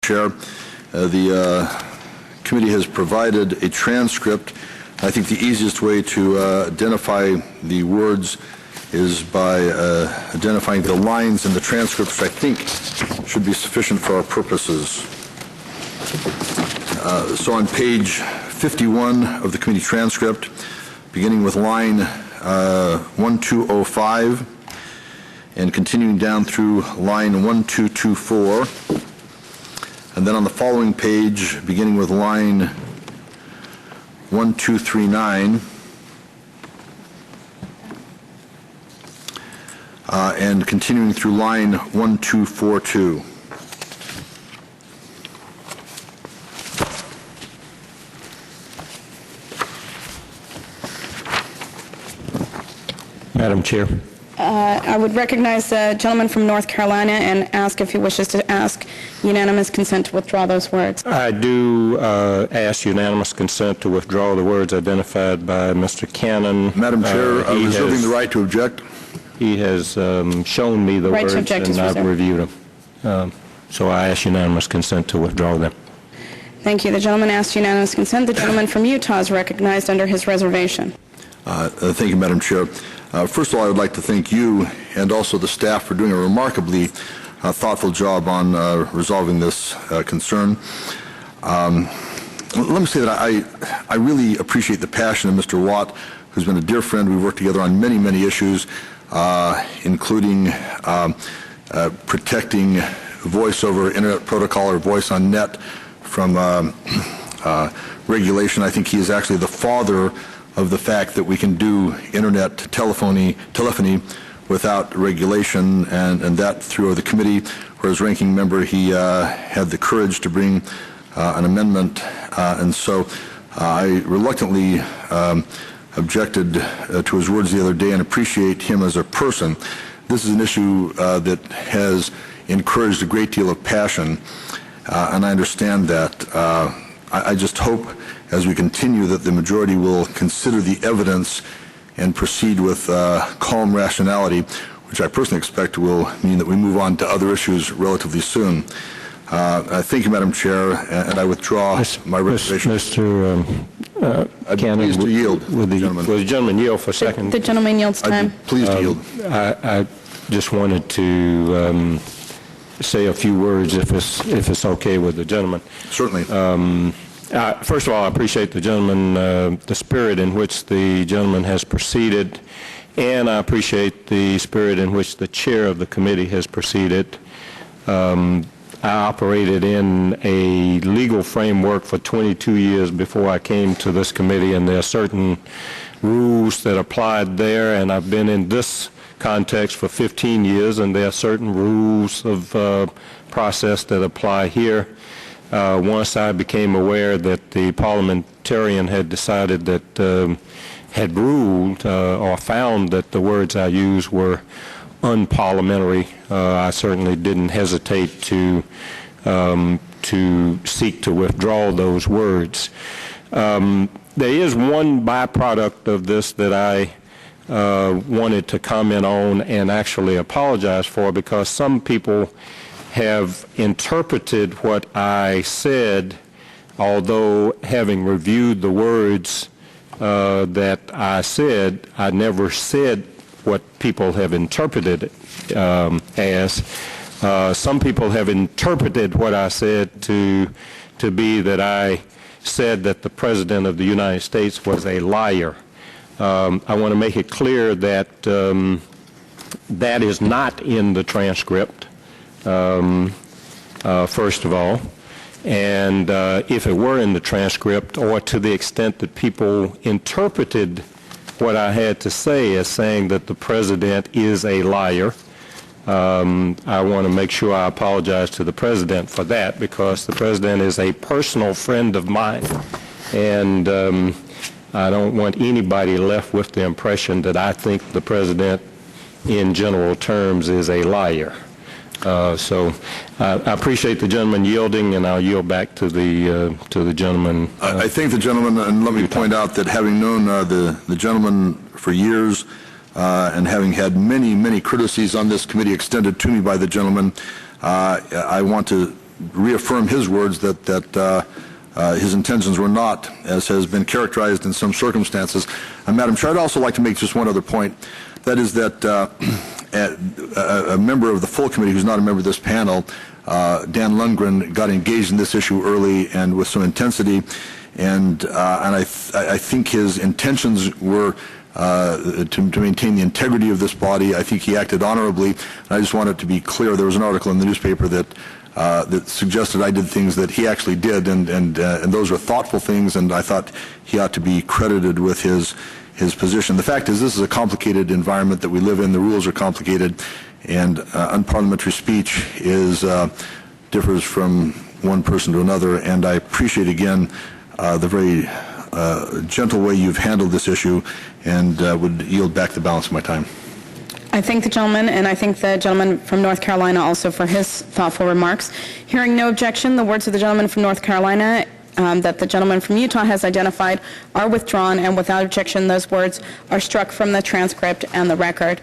Chair. The committee has provided a transcript. I think the easiest way to identify the words is by identifying the lines in the transcript, which I think should be sufficient for our purposes. So on page 51 of the committee transcript, beginning with line 1205 and continuing down through line 1224, and then on the following page, beginning with line 1239, and continuing through line 1242. Madam Chair. I would recognize the gentleman from North Carolina and ask if he wishes to ask unanimous consent to withdraw those words. I do ask unanimous consent to withdraw the words identified by Mr. Cannon. Madam Chair, reserving the right to object. He has shown me the Right words to object and is I've reserved. reviewed them. So I ask unanimous consent to withdraw them. Thank you. The gentleman asked unanimous consent. The gentleman from Utah is recognized under his reservation. Thank you, Madam Chair. First of all, I would like to thank you and also the staff for doing a remarkably thoughtful job on resolving this concern. Let me say that I really appreciate the passion of Mr. Watt, who's been a dear friend. We've worked together on many, many issues, including protecting voice over internet protocol or voice on net from regulation. I think he is actually the father of the fact that we can do internet telephony without regulation, and that through the committee, where as ranking member he had the courage to bring an amendment, and so I reluctantly objected to his words the other day and appreciate him as a person. This is an issue that has encouraged a great deal of passion, and I understand that. I just hope as we continue that the majority will consider the evidence and proceed with calm rationality, which I personally expect will mean that we move on to other issues relatively soon. Thank you, Madam Chair, and I withdraw my reservation. Mr. Cannon, pleased to yield, will the gentleman yield for a second? The gentleman yields time. Pleased to yield. I just wanted to say a few words, if it's okay with the gentleman. Certainly. First of all, I appreciate the gentleman, the spirit in which the gentleman has proceeded, and I appreciate the spirit in which the chair of the committee has proceeded. I operated in a legal framework for 22 years before I came to this committee, and there are certain rules that applied there, and I've been in this context for 15 years, and there are certain rules of process that apply here. Once I became aware that the parliamentarian had decided that, had ruled or found that the words I used were unparliamentary, I certainly didn't hesitate to seek to withdraw those words. There is one byproduct of this that I wanted to comment on and actually apologize for, because some people have interpreted what I said, although having reviewed the words that I said, I never said what people have interpreted it as. Some people have interpreted what I said to be that I said that the President of the United States was a liar. I want to make it clear that that is not in the transcript. First of all, and if it were in the transcript, or to the extent that people interpreted what I had to say as saying that the President is a liar, I want to make sure I apologize to the President for that, because the President is a personal friend of mine, and I don't want anybody left with the impression that I think the President in general terms is a liar. So I appreciate the gentleman yielding, and I'll yield back to the gentleman. I thank the gentleman, and let me point out that having known the gentleman for years and having had many, many courtesies on this committee extended to me by the gentleman, I want to reaffirm his words that his intentions were not, as has been characterized in some circumstances. Madam Chair, I'd also like to make just one other point. That is that a member of the full committee who's not a member of this panel, Dan Lundgren, got engaged in this issue early and with some intensity, and I think his intentions were to maintain the integrity of this body. I think he acted honorably. I just want it to be clear. There was an article in the newspaper that suggested I did things that he actually did, and those were thoughtful things, and I thought he ought to be credited with his position. The fact is, this is a complicated environment that we live in. The rules are complicated, and unparliamentary speech differs from one person to another, and I appreciate again the very gentle way you've handled this issue, and would yield back the balance of my time. I thank the gentleman, and I thank the gentleman from North Carolina also for his thoughtful remarks. Hearing no objection, the words of the gentleman from North Carolina that the gentleman from Utah has identified are withdrawn, and without objection, those words are struck from the transcript and the record.